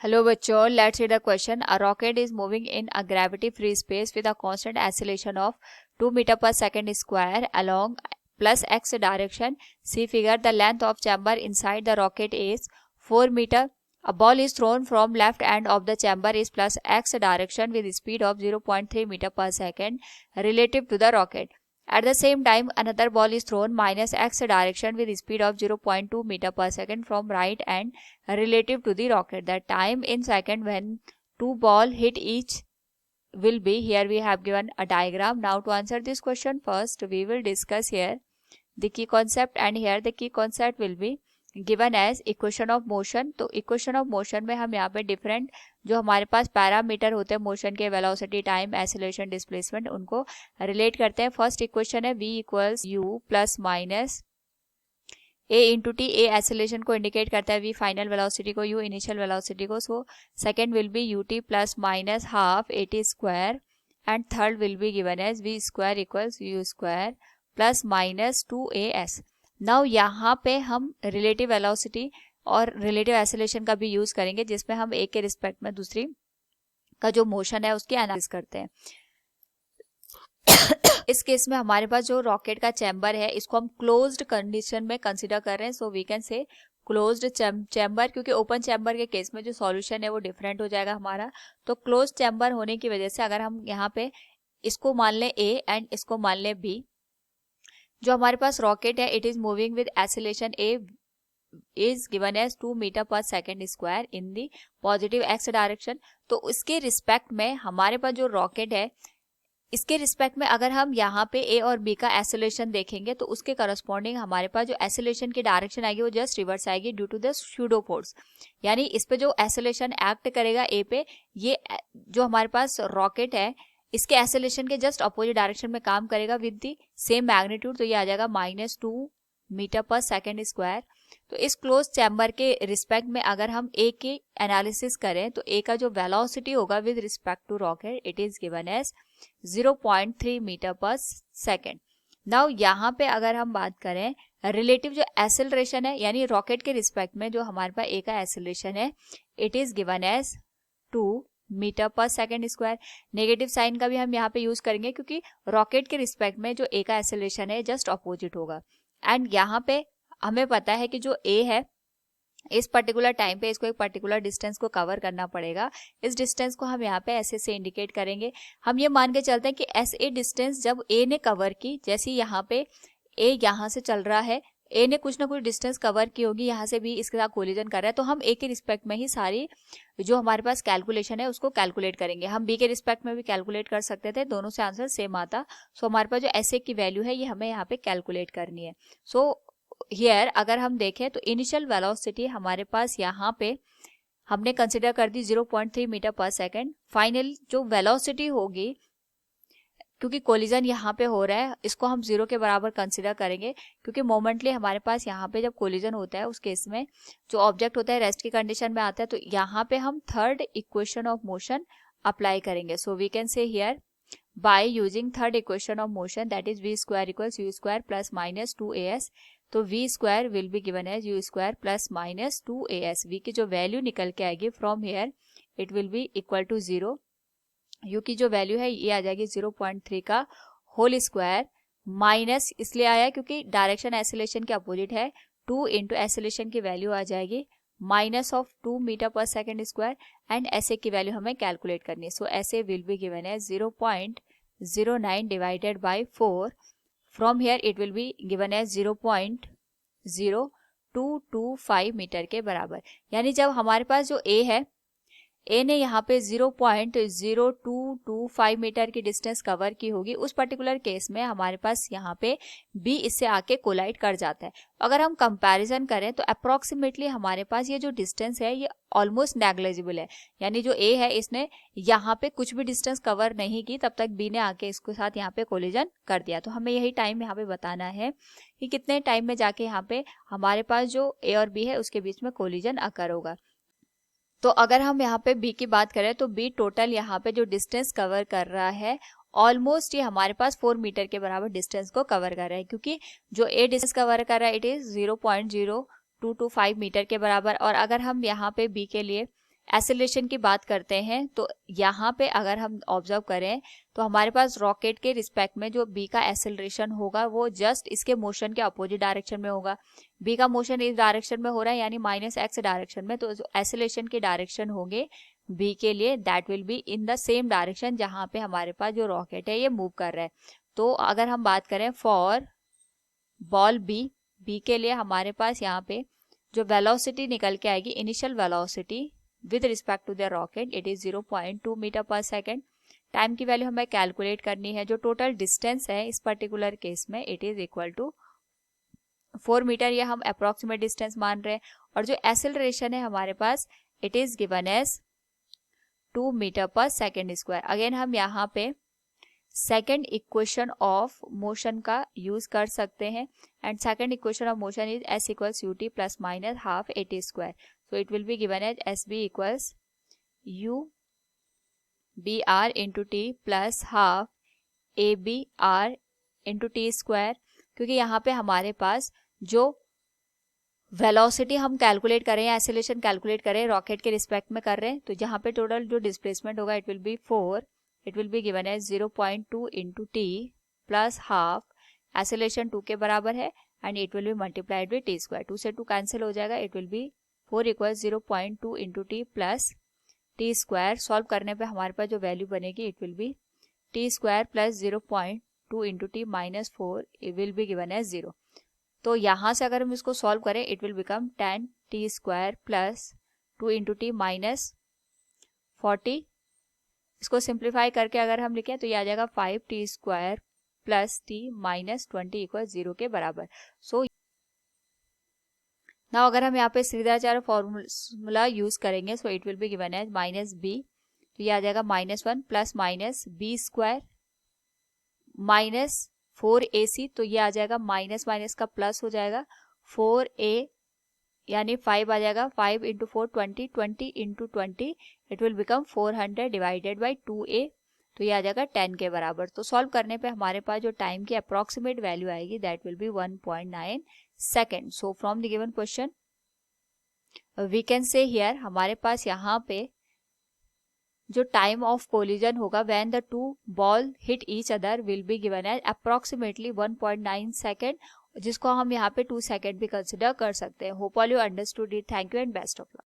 Hello बच्चों, let's read the question. A rocket is moving in a gravity-free space with a constant acceleration of 2 meter per second square along plus x direction. See figure. The length of chamber inside the rocket is 4 meter. A ball is thrown from left end of the chamber is plus x direction with speed of 0.3 meter per second relative to the rocket. At the same time, another ball is thrown minus x direction with speed of 0.2 meter per second from right end relative to the rocket. The time in second when two ball hit each will be, here we have given a diagram. Now to answer this question, first we will discuss here the key concept, and here the key concept will be given as equation of motion. तो equation of motion में हम यहाँ पे different जो हमारे पास parameter होते हैं motion के, वेलोसिटी, टाइम, एक्सेलरेशन, डिस्प्लेसमेंट, उनको रिलेट करते हैं. फर्स्ट इक्वेशन है v equals u plus minus a into t. a acceleration को इंडिकेट करता है, v फाइनल वेलोसिटी को, u इनिशियल वेलोसिटी को. So second will be ut plus minus half at square, and third will be given as v square equals u square plus minus 2as. Now यहाँ पे हम relative velocity और relative acceleration का भी use करेंगे, जिसमें हम एक के रिस्पेक्ट में दूसरी का जो मोशन है उसकी एनालिसिस करते हैं. इस केस में हमारे पास जो रॉकेट का चैम्बर है इसको हम क्लोज्ड कंडीशन में कंसीडर कर रहे हैं. So we can say closed chamber, क्योंकि ओपन चैम्बर के केस में जो सॉल्यूशन है वो डिफरेंट हो जाएगा हमारा. तो क्लोज चैम्बर होने की वजह से अगर हम यहाँ पे इसको मान लें A एंड इसको मान लें B, जो हमारे पास रॉकेट है it is moving with acceleration A is given as 2 meter per second square in the positive x direction. तो उसके रिस्पेक्ट में हमारे पास जो रॉकेट है इसके रिस्पेक्ट में अगर हम यहाँ पे A और B का एक्सेलरेशन देखेंगे तो उसके करस्पॉन्डिंग हमारे पास जो एक्सेलरेशन की डायरेक्शन आएगी वो जस्ट रिवर्स आएगी due to the pseudo force. यानी इस पे जो एक्सेलरेशन एक्ट करेगा A पे, ये जो हमारे पास रॉकेट है इसके एक्सेलरेशन के जस्ट अपोजिट डायरेक्शन में काम करेगा विद द सेम मैग्नीट्यूड. तो ये आ जाएगा -2 मीटर पर सेकेंड स्क्वायर. तो इस क्लोज चैम्बर के रिस्पेक्ट में अगर हम A की एनालिसिस करें तो A का जो वेलोसिटी होगा with respect to rocket it is given as 0.3 metre per second. Now यहाँ पे अगर हम बात करें रिलेटिव जो एक्सेलरेशन है, यानी रॉकेट के रिस्पेक्ट में जो हमारे पास A का एक्सेलरेशन है it is given as 2 metre per second square. Negative sign का भी हम यहाँ पे यूज करेंगे क्योंकि रॉकेट के रिस्पेक्ट में जो A का एक्सेलरेशन है जस्ट अपोजिट होगा. एंड यहाँ पे हमें पता है कि जो A है इस पर्टिकुलर टाइम पे इसको एक पर्टिकुलर डिस्टेंस को कवर करना पड़ेगा. इस डिस्टेंस को हम यहाँ पे ऐसे से इंडिकेट करेंगे. हम ये मान के चलते हैं कि ऐसे डिस्टेंस जब A ने कवर की, जैसे यहाँ पे A यहाँ से चल रहा है, A ने कुछ ना कुछ डिस्टेंस कवर की होगी, यहाँ से भी इसके साथ कोलिजन कर रहा है, तो हम A के रिस्पेक्ट में ही सारी जो हमारे पास कैलकुलेशन है उसको कैलकुलेट करेंगे. हम B के रिस्पेक्ट में भी कैलकुलेट कर सकते थे, दोनों से आंसर सेम आता. सो हमारे पास जो SA की वैल्यू है ये हमें यहाँ पे कैलकुलेट करनी है. सो हियर अगर हम देखें तो इनिशियल वेलोसिटी हमारे पास यहाँ पे हमने कंसिडर कर दी 0.3 मीटर पर सेकेंड. फाइनल जो वेलोसिटी होगी, क्योंकि कोलिजन यहाँ पे हो रहा है, इसको हम 0 के बराबर कंसिडर करेंगे, क्योंकि मोमेंटली हमारे पास यहाँ पे जब कोलिजन होता है उस केस में जो ऑब्जेक्ट होता है रेस्ट की कंडीशन में आता है. तो यहाँ पे हम third equation of motion apply करेंगे. So we can say here by using third equation of motion that is v square equals u square plus minus 2as. तो v square will be given as u square plus minus 2as. v की जो value निकल के आएगी from here it will be equal to 0. u की जो value है ये आ जाएगी 0.3 का होल स्क्वायर. माइनस इसलिए आया क्योंकि डायरेक्शन एक्सेलरेशन के अपोजिट है. 2 इंटू एक्सेलरेशन की वैल्यू आ जाएगी minus of 2 metre per second square. And SA की वैल्यू हमें कैलकुलेट करनी है. So SA will be given as 0.09 divided by 4. From here it will be given as 0.0225 metre के बराबर. यानी जब हमारे पास जो A है, A ने यहाँ पे 0.0225 मीटर की डिस्टेंस कवर की होगी, उस पर्टिकुलर केस में हमारे पास यहाँ पे B इससे आके कोलाइड कर जाता है. अगर हम कंपैरिजन करें तो अप्रोक्सीमेटली हमारे पास ये जो डिस्टेंस है ये ऑलमोस्ट नेग्लिजिबल है. यानी जो A है इसने यहाँ पे कुछ भी डिस्टेंस कवर नहीं की, तब तक B ने आके इसके साथ यहाँ पे कोलिजन कर दिया. तो हमें यही टाइम यहाँ पे बताना है कि कितने टाइम में जाके यहाँ पे हमारे पास जो A और B है उसके बीच में कोलिजन अकर होगा. तो अगर हम यहाँ पे B की बात करें तो B टोटल यहाँ पे जो डिस्टेंस कवर कर रहा है ऑलमोस्ट ये हमारे पास 4 मीटर के बराबर डिस्टेंस को कवर कर रहा है, क्योंकि जो A डिस्टेंस कवर कर रहा है इट इज 0.0225 मीटर के बराबर. और अगर हम यहाँ पे B के लिए एसेलरेशन की बात करते हैं तो यहाँ पे अगर हम ऑब्जर्व करें तो हमारे पास रॉकेट के रिस्पेक्ट में जो बी का एसेलरेशन होगा वो जस्ट इसके मोशन के अपोजिट डायरेक्शन में होगा। बी का मोशन इस डायरेक्शन में हो रहा है यानी -x डायरेक्शन में, तो एसेलरेशन के डायरेक्शन होंगे बी के लिए that will be in the same direction जहाँ पे हमारे पास जो रॉकेट है ये मूव कर रहा है। तो अगर हम बात करें फॉर बॉल बी के लिए हमारे पास यहाँ पे जो वेलोसिटी निकल के आएगी, initial velocity with respect to the rocket, it is 0.2 metre per second. Time की वैल्यू हमें कैलकुलेट करनी है। जो टोटल डिस्टेंस है इस पर्टिकुलर केस में it is equal to 4 metre, ये हम अप्रोक्सीमेट डिस्टेंस मान रहे हैं। और जो एक्सेलरेशन है हमारे पास it is given as 2 metre per second square. Again हम यहाँ पे सेकेंड इक्वेशन ऑफ मोशन का यूज कर सकते हैं and second equation of motion is s equals ut plus minus half at square. So it will be given as SB equals UBR into T plus half ABR into T square, क्योंकि यहाँ पे हमारे पास जो velocity हम calculate करें या acceleration calculate करें रॉकेट के रिस्पेक्ट में कर रहे हैं, तो जहाँ पे टोटल जो डिस्प्लेसमेंट होगा it will be 4, it will be given as 0.2 into t plus half, acceleration 2 के बराबर है and it will be multiplied with t square. 2 से 2 कैंसिल हो जाएगा, it will be 4 equal 0.2 into t plus t square. Solve करने पे हमारे पास जो वैल्यू बनेगी it will be t square plus 0.2 into t minus 4 it will be given as 0। तो यहाँ से अगर हम इसको सॉल्व करें it will become 10 t square plus 2 into t minus 40। इसको सिंप्लीफाई करके अगर हम लिखें तो ये आ जाएगा 5 T square plus T minus 20 equal 0 के बराबर। सो नाउ अगर हम यहाँ पे श्रीधराचार्य फॉर्मूला यूज करेंगे so it will be given as minus b, तो ये आ जाएगा -1 plus minus b square minus 4ac, तो ये आ जाएगा माइनस माइनस का प्लस हो जाएगा 4a यानी 5 आ जाएगा, 5 into 4 20, 20 into 20 it will become 400 divided by 2a, तो ये आ जाएगा 10 के बराबर। तो सॉल्व करने पे हमारे पास जो टाइम की अप्रोक्सीमेट वैल्यू आएगी that will be 1.9 second. So from the given question we can say here हमारे पास यहाँ पे जो टाइम ऑफ कोलिजन होगा when the two ball hit each other will be given as approximately 1.9 second, जिसको हम यहाँ पे 2 सेकेंड भी कंसिडर कर सकते हैं। Hope all you understood it. Thank you and best of luck.